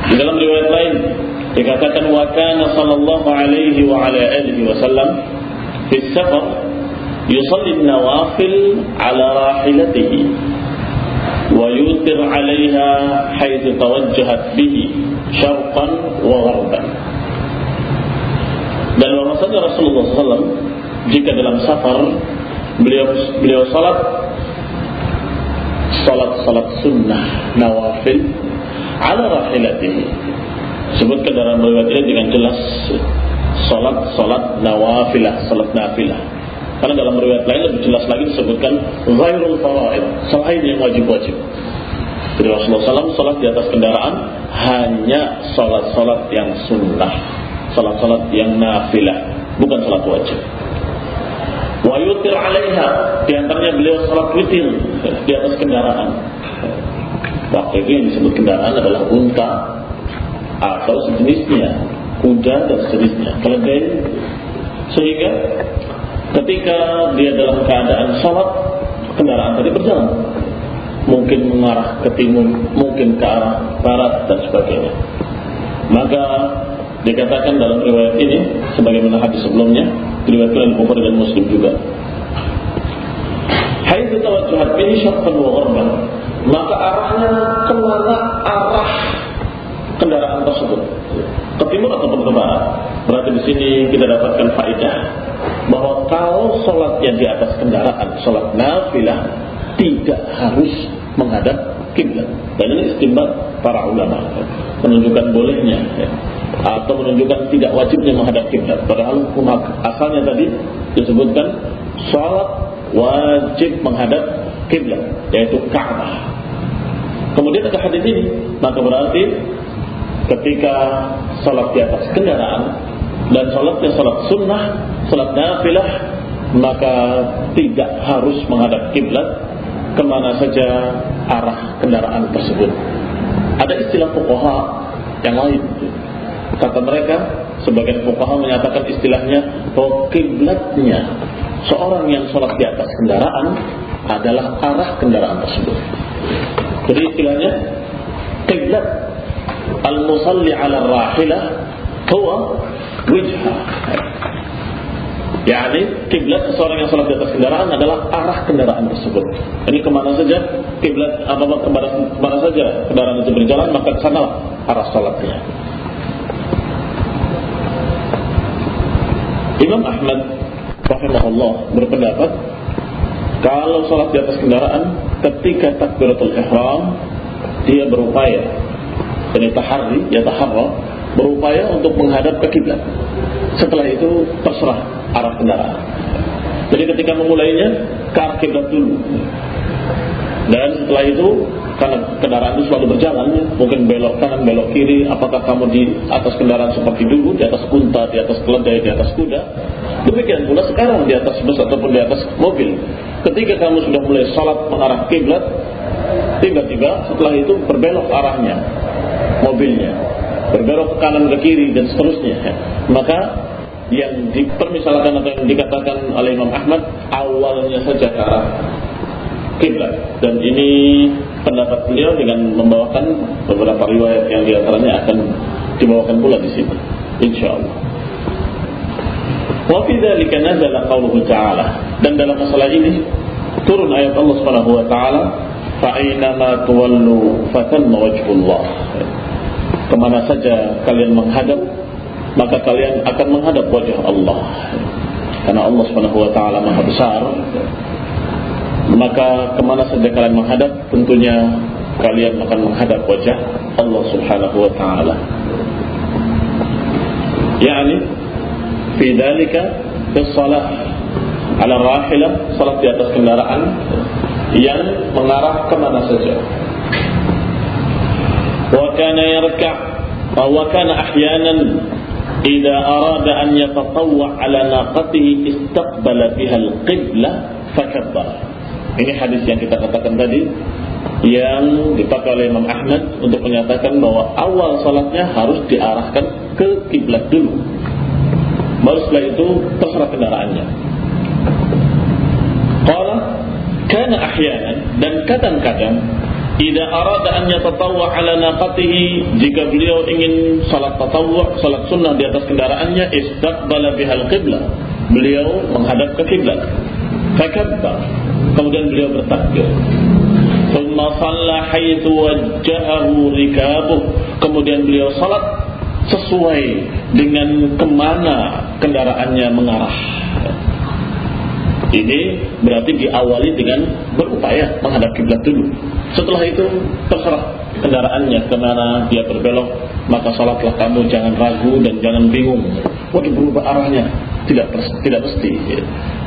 Di dalam riwayat lain dikatakan wa kana sallallahu alaihi wa ala alihi wasallam fi safar yusalli an-nawafil ala rahilatihi wa yutir 'alaiha haitsu tawajjahat bihi syarqan wa gharban. Dan bahwasanya Rasulullah SAW jika dalam safar beliau salat sunnah nawafil ala rahilatihi. Sebutkan dalam riwayat ini dengan jelas salat nawafilah, salat nafilah. Karena dalam riwayat lain lebih jelas lagi disebutkan ghairul faraid, selain yang wajib-wajib. Jadi Rasulullah SAW salat di atas kendaraan hanya salat yang sunnah, salat yang nafilah, bukan salat wajib. Wa yutir 'alaiha, di antaranya beliau salat witir di atas kendaraan. Waktu itu yang disebut kendaraan adalah unta atau sejenisnya, kuda dan sejenisnya, keledai. Sehingga ketika dia dalam keadaan salat, kendaraan tadi berjalan, mungkin mengarah ke timur, mungkin ke arah barat dan sebagainya. Maka dikatakan dalam riwayat ini, sebagaimana hadis sebelumnya diriwayatkan oleh Bukhari dan Muslim juga, haitsu tawajjahat bihi syarqan wa gharban, maka arahnya kemana arah kendaraan tersebut, ke timur ataupun ke barat. Berarti di sini kita dapatkan faedah bahwa kalau sholatnya di atas kendaraan, sholat nafilah, tidak harus menghadap kiblat. Dan ini istinbat para ulama, menunjukkan bolehnya atau menunjukkan tidak wajibnya menghadap kiblat. Padahal hukum asalnya tadi disebutkan sholat wajib menghadap kiblat, yaitu Ka'bah. Kemudian ada hadis ini, maka berarti ketika sholat di atas kendaraan dan sholatnya sholat sunnah, sholat nafilah, maka tidak harus menghadap kiblat, kemana saja arah kendaraan tersebut. Ada istilah fuqaha yang lain. Kata mereka, sebagian fuqaha menyatakan istilahnya bahwa kiblatnya seorang yang sholat di atas kendaraan adalah arah kendaraan tersebut. Jadi istilahnya kiblat al-musalli ala rahilah huwa wijha. Yani kiblat seseorang yang sholat di atas kendaraan adalah arah kendaraan tersebut. Ini kemana saja kiblat atau kemana saja kendaraan itu berjalan, maka ke sana arah sholatnya. Imam Ahmad rahimahullah berpendapat kalau sholat di atas kendaraan ketika takbiratul ihram dia berupaya, ini taharra, berupaya untuk menghadap ke kiblat. Setelah itu terserah arah kendaraan. Jadi ketika memulainya ke arah kiblat dulu. Dan setelah itu karena kendaraan itu selalu berjalan, mungkin belok kanan, belok kiri, apakah kamu di atas kendaraan seperti dulu, di atas unta, di atas keledai, di atas kuda, demikian pula sekarang di atas bus ataupun di atas mobil. Ketika kamu sudah mulai salat mengarah kiblat, tiba-tiba setelah itu berbelok arahnya mobilnya, berbelok ke kanan ke kiri dan seterusnya, maka yang dipermisalkan atau yang dikatakan oleh Imam Ahmad awalnya saja ke arah kiblat. Dan ini pendapat beliau dengan membawakan beberapa riwayat yang diantaranya akan dibawakan pula di sini, insyaallah. Wa fi dzalika nazala qauluhu ta'ala, dan dalam masalah ini turun ayat Allah Subhanahu wa taala, fa aina ma tuwallu fatamma wajhullah. Kemana saja kalian menghadap, maka kalian akan menghadap wajah Allah. Karena Allah Subhanahu wa taala Maha besar, maka kemana saja kalian menghadap, tentunya kalian akan menghadap wajah Allah Subhanahu wa taala. Yani fi dzalika fi shalah ala rahilah, salat di atas kendaraan yang mengarah kemana saja. Wa kana yarka' wa kana ahyanan idza arada an yatatawwa ala naqatihi istaqbala biha al-qiblah fakabbara. Ini hadis yang kita katakan tadi, yang dipakai oleh Imam Ahmad untuk menyatakan bahwa awal salatnya harus diarahkan ke kiblat dulu, baru setelah itu terserah kendaraannya. Qala kana ahyanan, dan kadang-kadang Idza arada an yatatawwa ala naqatihi, jika beliau ingin salat tatawwu, salat sunnah di atas kendaraannya, istaqbala bihal qiblah, beliau menghadap ke kiblat. Fakabbar, kemudian beliau bertakbir. Thumma shalla haitsu wajjahahu rikabuh, kemudian beliau salat sesuai dengan kemana kendaraannya mengarah. Ini berarti diawali dengan berupaya menghadap kiblat dulu. Setelah itu terserah kendaraannya kemana dia berbelok, maka salatlah kamu, jangan ragu dan jangan bingung. Waduh, berubah arahnya. Tidak mesti,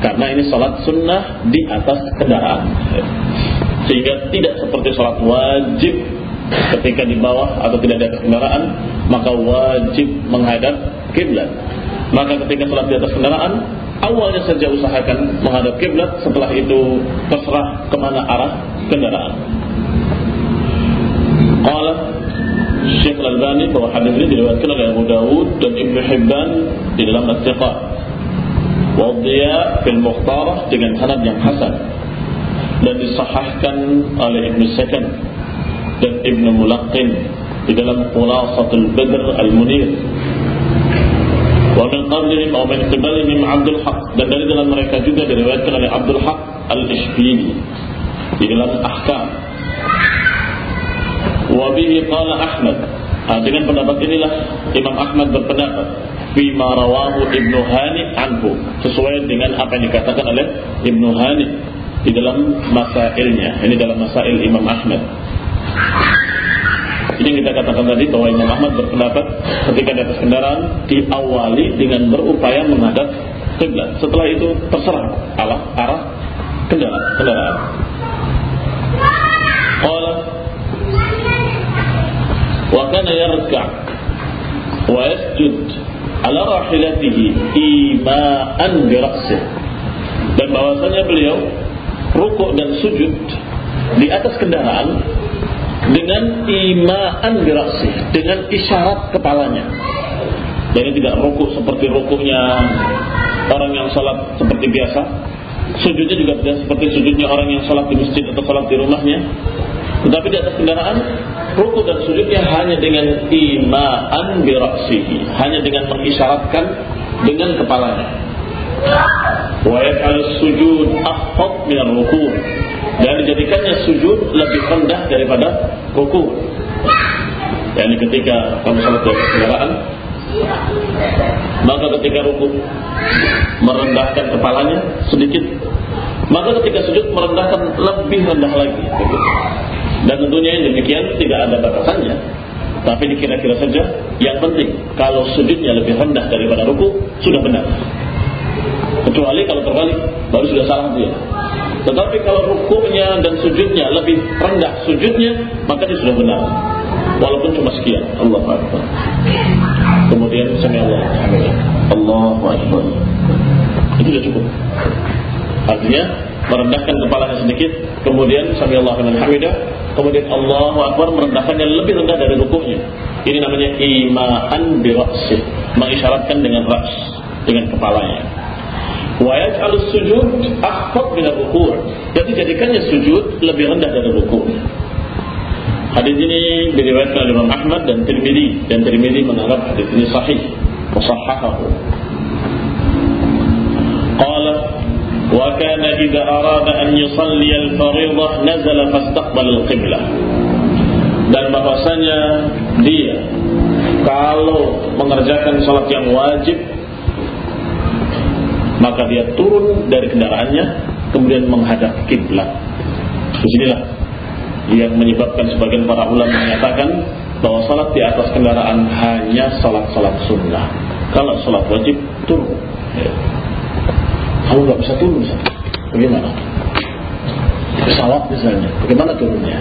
karena ini salat sunnah di atas kendaraan, sehingga tidak seperti salat wajib ketika di bawah atau tidak di atas kendaraan, maka wajib menghadap kiblat. Maka ketika salat di atas kendaraan, awalnya saja usahakan menghadap kiblat, setelah itu terserah kemana arah kendaraan. Qala Syekh Al-Albani bahwa hadis ini diriwayatkan oleh Abu Dawud dan Ibnu Hibban di dalam As-Siqah, wa Dhiya fil Mukhtarah dengan sanad yang hasan, dan disahahkan oleh Ibnu Sakan dan Ibnu Mulaqqin di dalam Khulasatul Badr Al-Munir. Wa min qablihim aw min qibalihim Abdul Haq, dan dari dalam mereka juga diriwayatkan oleh Abdul Haq Al-Ishbili di dalam Ahkam. Wa bihi qala Ahmad, dengan pendapat inilah Imam Ahmad berpendapat fima rawahu Ibnu Hani anhu, sesuai dengan apa yang dikatakan oleh Ibnu Hani di dalam masailnya. Ini dalam masail Imam Ahmad. Ini kita katakan tadi bahwa Imam Ahmad berpendapat ketika di atas kendaraan diawali dengan berupaya menghadap kiblat. Setelah itu terserah arah kendaraan. Qala wa kana yarka' wa yasjud ala rahilatihi ima'an bi ra'sih, dan bahwasanya beliau rukuk dan sujud di atas kendaraan dengan ima'an bi ra'sih, dengan isyarat kepalanya. Dan ini tidak rukuk seperti rukuknya orang yang salat seperti biasa, sujudnya juga tidak seperti sujudnya orang yang salat di masjid atau salat di rumahnya. Tetapi di atas kendaraan, rukuk dan sujudnya hanya dengan ima'an bi ra'sihi, hanya dengan mengisyaratkan dengan kepalanya. Wa yaf'al sujud akhfad min ar-ruku', dan dijadikannya sujud lebih rendah daripada rukuk. Yani ketika kamu salat di atas kendaraan, maka ketika rukuk merendahkan kepalanya sedikit, maka ketika sujud merendahkan lebih rendah lagi. Dan tentunya yang demikian tidak ada batasannya, tapi dikira-kira saja. Yang penting kalau sujudnya lebih rendah daripada rukuk sudah benar. Kecuali kalau terbalik baru sudah salah dia. Tetapi kalau rukuknya dan sujudnya lebih rendah sujudnya, maka dia sudah benar, walaupun cuma sekian. Allahu Akbar. Kemudian sami Allahu Akbar. Itu sudah cukup. Artinya merendahkan kepalanya sedikit, kemudian sami Allahu liman hamidah, kemudian Allahu Akbar, merendahkannya lebih rendah dari rukuknya. Ini namanya ima'an bi ra'sih, mengisyaratkan dengan ra's, dengan kepalanya. Wa yaj'alus sujud akhfad min ar-ruku', jadi jadikannya sujud lebih rendah dari rukuk. Hadis ini diriwayatkan oleh Imam Ahmad dan Tirmidzi menganggap hadis ini sahih wa sahhahahu. Qala wa kana idza arada an yusalli al-fariidah nazala fastaqbala al-qiblah, dan bahwasanya dia kalau mengerjakan salat yang wajib, maka dia turun dari kendaraannya kemudian menghadap kiblat. Disinilah yang menyebabkan sebagian para ulama menyatakan bahwa salat di atas kendaraan hanya salat-salat sunnah. Kalau salat wajib turun. Kalau nggak bisa turun, bagaimana? Pesawat misalnya, bagaimana turunnya?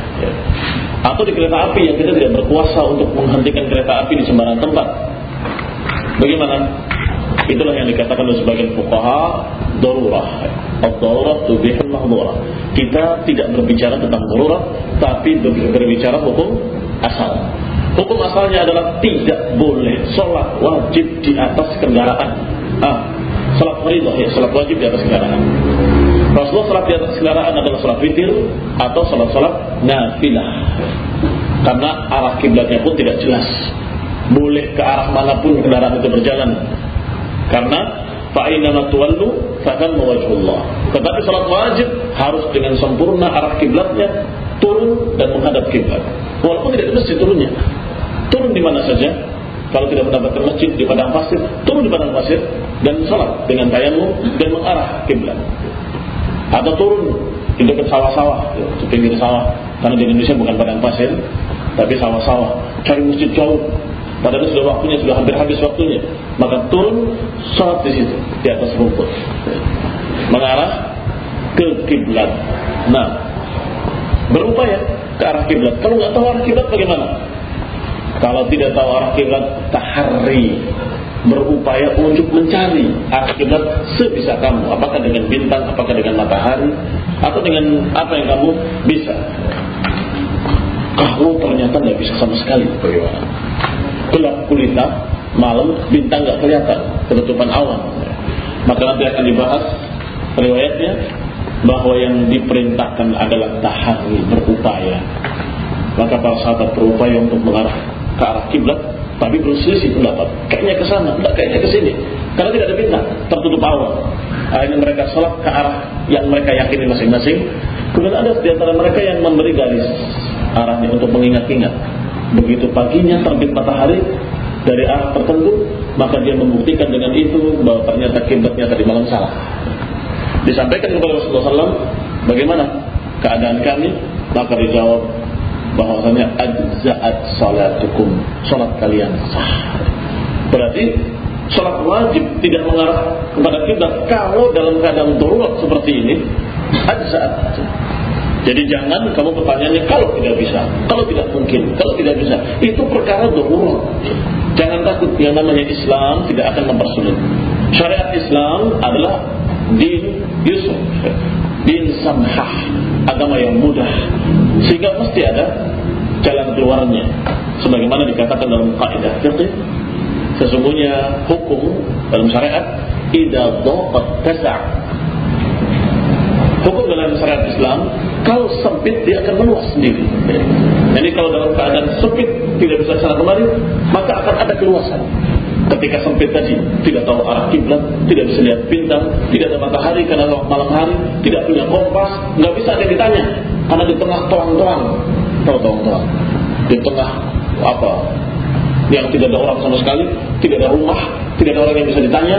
Atau di kereta api yang kita tidak berkuasa untuk menghentikan kereta api di sembarang tempat, bagaimana? Itulah yang dikatakan oleh sebagian fuqaha darurah. Ad-darurah tubihul mahdhurah. Kita tidak berbicara tentang darurat, tapi berbicara hukum asal. Hukum asalnya adalah tidak boleh salat wajib di atas kendaraan. Salat fardhu, salat wajib di atas kendaraan. Rasulullah salat di atas kendaraan adalah salat witir atau salat nafilah. Karena arah kiblatnya pun tidak jelas. Boleh ke arah manapun kendaraan itu berjalan. Karena fa'inama tuwallu fathamma wajhullah. Tetapi salat wajib harus dengan sempurna arah kiblatnya turun dan menghadap kiblat. Walaupun tidak di masjid turunnya. Turun di mana saja. Kalau tidak mendapatkan masjid di padang pasir, turun di padang pasir dan salat dengan tayammum dan mengarah kiblat. Atau turun di dekat sawah-sawah, di pinggir sawah. Karena di Indonesia bukan padang pasir, tapi sawah-sawah. Cari masjid jauh. Padahal sudah waktunya, sudah hampir habis waktunya. Maka turun, salat di situ, di atas rumput, mengarah ke kiblat. Nah, berupaya ke arah kiblat. Kalau nggak tahu arah kiblat bagaimana? Kalau tidak tahu arah kiblat, tahari, berupaya untuk mencari arah kiblat sebisa kamu. Apakah dengan bintang, apakah dengan matahari, atau dengan apa yang kamu bisa. Kalau ternyata nggak bisa sama sekali, bagaimana? Gelap gulita, malam, bintang nggak kelihatan, ketutupan awan. Maka nanti akan dibahas riwayatnya bahwa yang diperintahkan adalah tahari, berupaya. Maka para sahabat berupaya untuk mengarah ke arah kiblat, tapi berselisih pendapat. Kayaknya ke sana, enggak, kayaknya ke sini. Karena tidak ada bintang, tertutup awan. Akhirnya mereka salat ke arah yang mereka yakini masing-masing. Kemudian ada di antara mereka yang memberi garis arahnya untuk mengingat-ingat. Begitu paginya terbit matahari dari arah tertentu, maka dia membuktikan dengan itu bahwa ternyata kiblatnya tadi malam salah. Disampaikan kepada Rasulullah SAW, bagaimana keadaan kami? Maka dijawab bahwasanya ajza'at salatukum, salat kalian sah. Berarti salat wajib tidak mengarah kepada kiblat kalau dalam keadaan darurat seperti ini, ajza'at. Jadi jangan kamu pertanyaannya kalau tidak bisa, kalau tidak mungkin, kalau tidak bisa. Itu perkara darurat. Jangan takut, yang namanya Islam tidak akan mempersulit. Syariat Islam adalah din yusuf, din samhah, agama yang mudah, sehingga mesti ada jalan keluarnya. Sebagaimana dikatakan dalam kaidah fiqh, sesungguhnya hukum dalam syariat idza dhaqat tasa'. Hukum dalam syariat Islam, kalau sempit dia akan meluas sendiri. Jadi kalau dalam keadaan sempit tidak bisa sana kemari, maka akan ada keluasan. Ketika sempit tadi, tidak tahu arah kiblat, tidak bisa lihat bintang, tidak ada matahari karena malam hari, tidak punya kompas, nggak bisa ada yang ditanya, karena di tengah toang-toang, tahu toang-toang, di tengah apa, yang tidak ada orang sama sekali, tidak ada rumah, tidak ada orang yang bisa ditanya,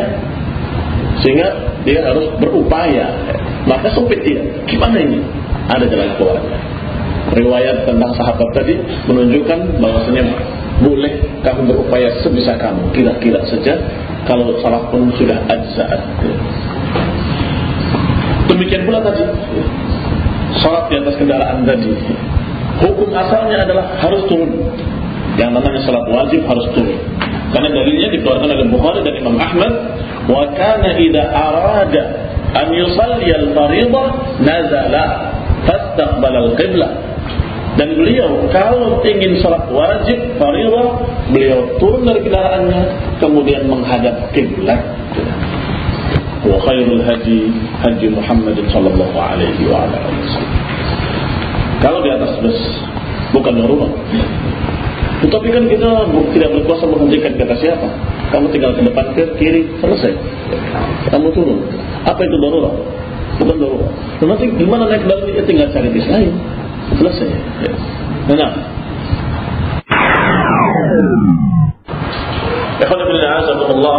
sehingga dia harus berupaya. Maka sempit dia, gimana ini? Ada jalan keluarnya. Riwayat tentang sahabat tadi menunjukkan bahwasanya boleh kamu berupaya sebisa kamu, kira-kira saja. Kalau salah pun sudah ajza'at. Demikian pula tadi salat di atas kendaraan tadi, hukum asalnya adalah harus turun. Yang namanya salat wajib harus turun. Karena dalilnya dikeluarkan oleh Bukhari dan Imam Ahmad, wa kana idza arada an yusalli al-fariḍah nazala fastaqbala al-qiblah. Dan beliau kalau ingin salat wajib fariḍah, beliau turun dari kendaraannya kemudian menghadap kiblat. Wa khairul hadi hadi Muhammad sallallahu alaihi wa ala alihi wasallam. Kalau di atas bus bukan darurat. Tetapi kan kita tidak berkuasa menghentikan kata siapa. Kamu tinggal ke depan, ke kiri, selesai. Kamu turun. Apa itu darurat? Bukan darurat. Nanti gimana naik dalam ini? Tinggal cari bis lain. Selesai. Nah. Ikhwan fillah azzakumullah.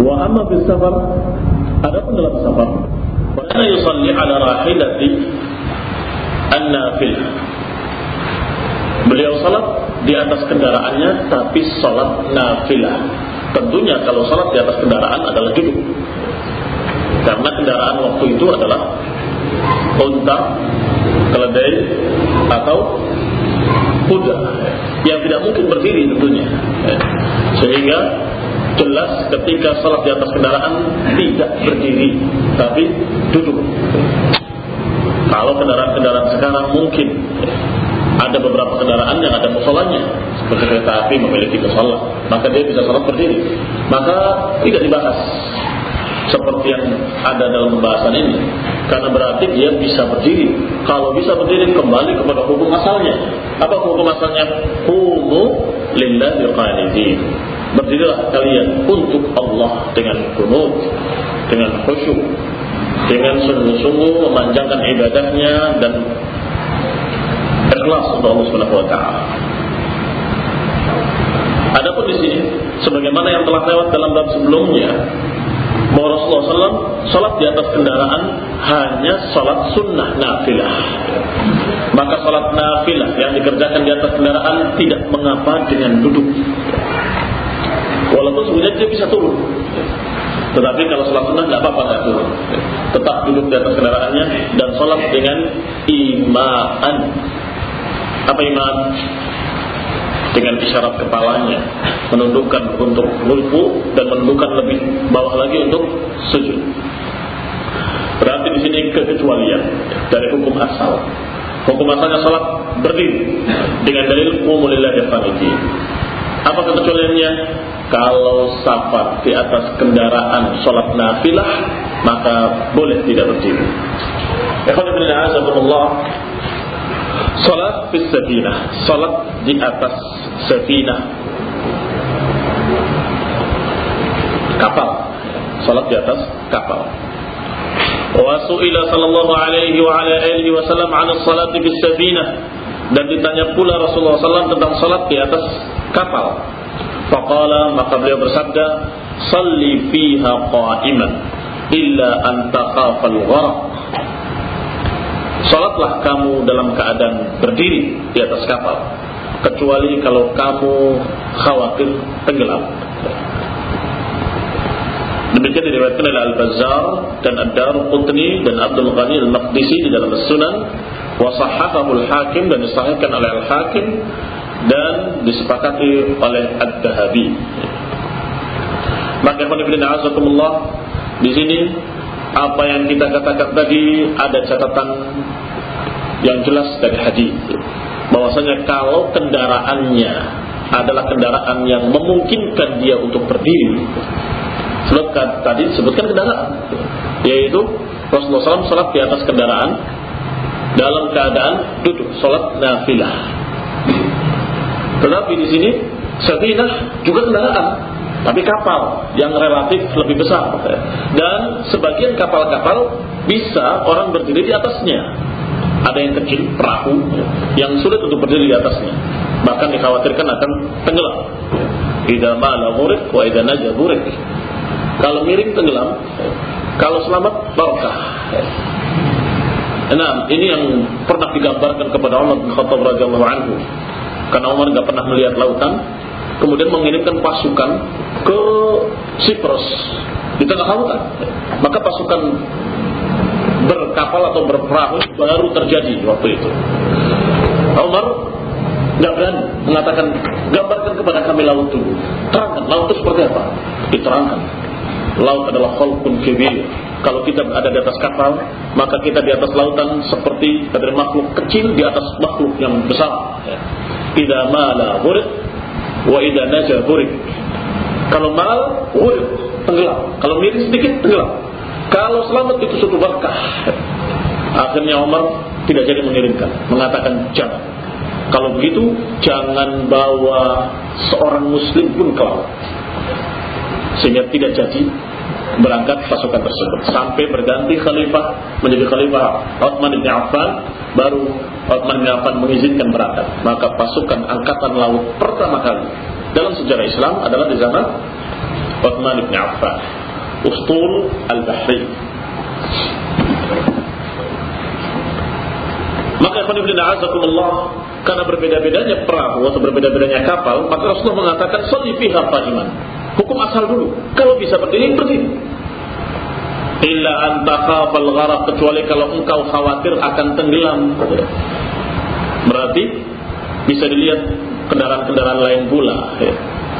Wa amma fis safar, adapun dalam safar, wa kana yusalli ala rahilati an-nafilah. Beliau salat di atas kendaraannya, tapi salat nafilah. Tentunya kalau salat di atas kendaraan adalah duduk. Karena kendaraan waktu itu adalah unta, keledai, atau kuda yang tidak mungkin berdiri tentunya. Sehingga jelas ketika salat di atas kendaraan tidak berdiri, tapi duduk. Kalau kendaraan-kendaraan sekarang mungkin ada beberapa kendaraan yang ada musolanya, seperti kereta api memiliki musola, maka dia bisa salat berdiri, maka tidak dibahas. seperti yang ada dalam pembahasan ini, karena berarti dia bisa berdiri. Kalau bisa berdiri, kembali kepada hukum asalnya. Apa hukum asalnya? Qumu lillahi qanidin. Berdirilah kalian untuk Allah dengan qunut, dengan khusyuk, dengan sungguh-sungguh memanjangkan ibadahnya dan ikhlas untuk Allah Subhanahu wa taala. Adapun di sini, sebagaimana yang telah lewat dalam bab sebelumnya, bahwa Rasulullah SAW salat di atas kendaraan hanya salat sunnah nafilah. Maka salat nafilah yang dikerjakan di atas kendaraan tidak mengapa dengan duduk. Walaupun sebenarnya dia bisa turun, tetapi kalau salat sunnah nggak apa-apa nggak turun. Tetap duduk di atas kendaraannya dan salat dengan imaan. Apa imaan? Dengan isyarat kepalanya, menundukkan untuk ruku dan menundukkan lebih bawah lagi untuk sujud. Berarti di sini kekecualian dari hukum asal. Hukum asalnya salat berdiri dengan dalil qumu lillahi qanitin. Apa kekecualiannya? Kalau safar di atas kendaraan salat nafilah, maka boleh tidak berdiri. Ikhwan fillah azzakumullah. Salat fis safinah, salat di atas safinah, kapal, salat di atas kapal. Wa su'ila sallallahu alaihi wa ala alihi wasallam 'an as-salati fis safinah, dan ditanya pula Rasulullah SAW tentang salat di atas kapal. Faqala, maka beliau bersabda, salli fiha qa'iman illa an takhafal gharq. Salatlah kamu dalam keadaan berdiri di atas kapal, kecuali kalau kamu khawatir tenggelam. Demikian diriwayatkan oleh Al-Bazzar dan Ad-Darqutni dan Abdul Ghani Al-Maqdisi di dalam As-Sunan, wa sahhahahu Al-Hakim, dan disahihkan oleh Al-Hakim dan disepakati oleh Ad-Dahabi. Maka azakumullah, di sini apa yang kita katakan tadi ada catatan yang jelas dari hadis, bahwasanya kalau kendaraannya adalah kendaraan yang memungkinkan dia untuk berdiri, sebab tadi disebutkan kendaraan, yaitu Rasulullah SAW salat di atas kendaraan dalam keadaan duduk, salat nafilah. Tetapi di sini safinah juga kendaraan, tapi kapal yang relatif lebih besar, dan sebagian kapal-kapal bisa orang berdiri di atasnya. Ada yang kecil, perahu, yang sulit untuk berdiri di atasnya, bahkan dikhawatirkan akan tenggelam. Idza mala ghurik wa idza naja ghurik. Kalau miring tenggelam, kalau selamat barakah. Nah, ini yang pernah digambarkan kepada Umar bin Khattab radhiyallahu anhu, karena Umar tidak pernah melihat lautan, kemudian mengirimkan pasukan ke Siprus di tengah lautan. Maka pasukan berkapal atau berperahu baru terjadi waktu itu. Umar tidak berani mengatakan, gambarkan kepada kami laut dulu, terangkan laut itu seperti apa. Diterangkan, laut adalah khalqun kabir. Kalau kita ada di atas kapal, maka kita di atas lautan seperti dari makhluk kecil di atas makhluk yang besar. Idza mala ghurik wa idza naja ghurik. Kalau mal ghurik, tenggelam. Kalau miring sedikit, tenggelam. Kalau selamat itu suatu berkah. Akhirnya Umar tidak jadi mengirimkan, mengatakan jangan. Kalau begitu jangan bawa seorang muslim pun ke laut. Sehingga tidak jadi berangkat pasukan tersebut, sampai berganti khalifah menjadi khalifah Utsman bin Affan. Baru Utsman bin Affan mengizinkan berangkat. Maka pasukan angkatan laut pertama kali dalam sejarah Islam adalah di zaman Utsman bin Affan, Ustul al-Bahri. Maka ikhwanifidina azakumullah, karena berbeda-bedanya perahu atau berbeda-bedanya kapal, maka Rasulullah mengatakan salli fiha qa'iman. Hukum asal dulu, kalau bisa berdiri, berdiri. Illa an takhafal gharq, kecuali kalau engkau khawatir akan tenggelam. Berarti bisa dilihat kendaraan-kendaraan lain pula.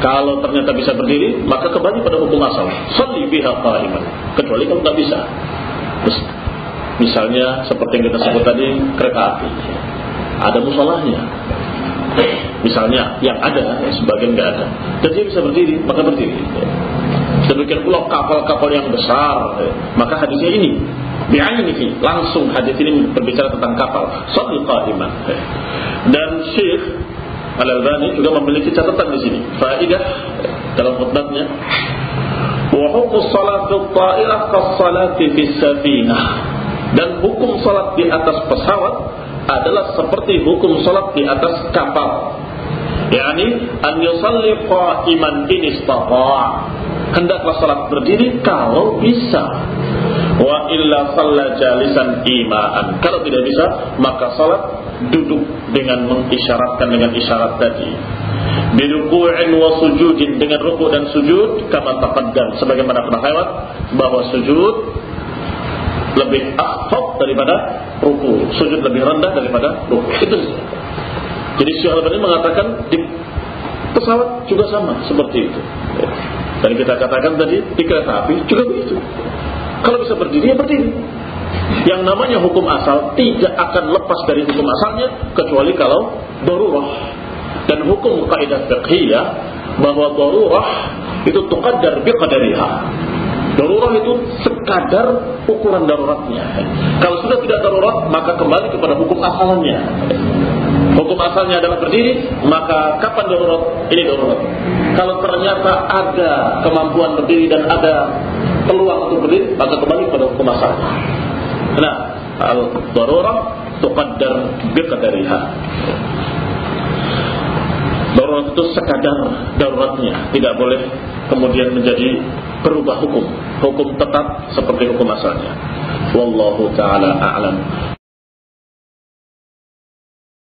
Kalau ternyata bisa berdiri, maka kembali pada hukum asal, salli biha qa'iman. Kecuali kalau tidak bisa. Terus, misalnya seperti yang kita sebut tadi, kereta api, ada musholahnya. Misalnya yang ada, sebagian nggak ada, dan dia bisa berdiri, maka berdiri. Demikian pula kapal-kapal yang besar. Maka hadisnya ini bi'ainihi, langsung hadis ini berbicara tentang kapal. Shalli qa'iman. Dan Syekh Al-Albani juga memiliki catatan di sini. Faedah dalam khutbahnya. Wa hukum salat at-ta'irah kas-salati fis safinah. Dan hukum salat di atas pesawat adalah seperti hukum salat di atas kapal. Yani an yusalli qa'iman in istata'. Hendaklah salat berdiri kalau bisa. Wa illa shalla jalisan ima'an. Kalau tidak bisa, maka salat duduk dengan mengisyaratkan dengan isyarat tadi. Biruku'in wa sujudin, dengan ruku' dan sujud, kama taqaddam, sebagaimana pernah lewat bahwa sujud lebih akhfad daripada ruku', sujud lebih rendah daripada ruku'. Itu. Jadi Syekh Al-Albani mengatakan di pesawat juga sama seperti itu. Dan kita katakan tadi di kereta api juga begitu. Kalau bisa berdiri, ya berdiri. Yang namanya hukum asal tidak akan lepas dari hukum asalnya kecuali kalau darurah. Dan hukum kaidah fiqhiyah bahwa darurah itu tuqaddar biqadariha. Darurah itu sekadar ukuran daruratnya. Kalau sudah tidak darurat, maka kembali kepada hukum asalnya. Hukum asalnya adalah berdiri, maka kapan darurat? Ini darurat. Kalau ternyata ada kemampuan berdiri dan ada peluang untuk berdiri, maka kembali kepada hukum asalnya. Nah, al-darurah tuqaddar biqadariha. Darurat itu sekadar daruratnya, tidak boleh kemudian menjadi berubah hukum. Hukum tetap seperti hukum asalnya. Wallahu ta'ala a'lam.